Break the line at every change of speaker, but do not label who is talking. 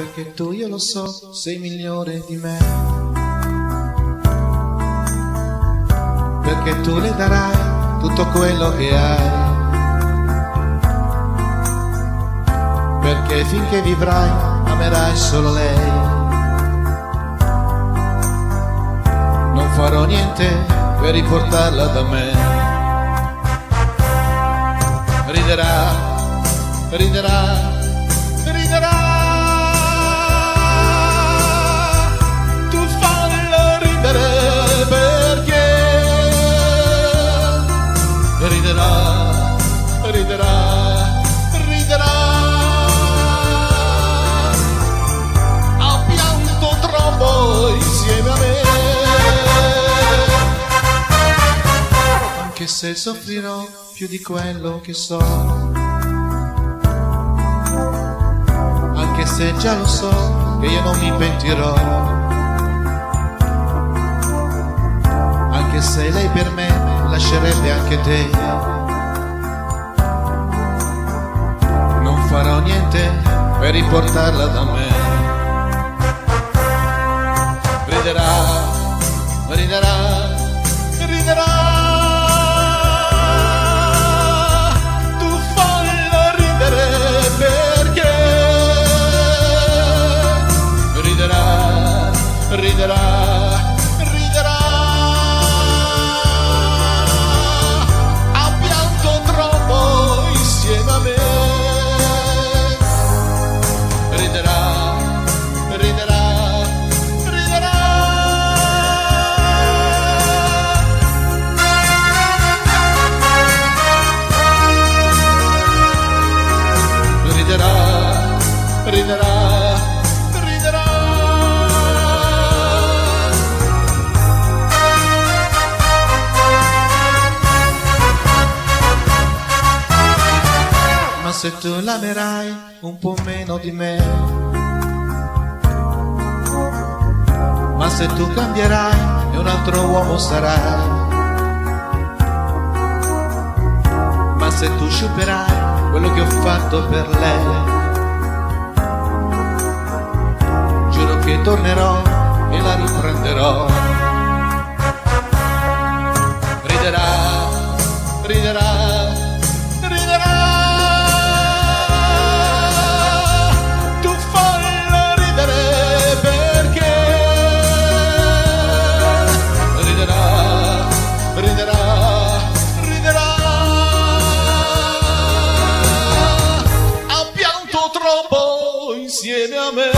Perché tu, io lo so, sei migliore di me. Perché tu le darai tutto quello che hai. Perché finché vivrai amerai solo lei. Non farò niente per riportarla da me. Riderà, riderà, riderà. Tu fallo ridere perché riderà, riderà, riderà. Ha pianto troppo insieme a me. Anche se soffrirò più di quello che so, anche se già lo so che io non mi pentirò, anche se lei per me lascerebbe anche te, non farò niente per riportarla da me. Riderà, riderà, riderà. Riderà, riderà. Ha pianto troppo insieme a me. Riderà, riderà, riderà. Riderà, riderà. Se tu l'amerai un po' meno di me, ma se tu cambierai e un altro uomo sarai, ma se tu sciuperai quello che ho fatto per lei, giuro che tornerò e la riprenderò. Riderà, riderà. Troppo insieme a me.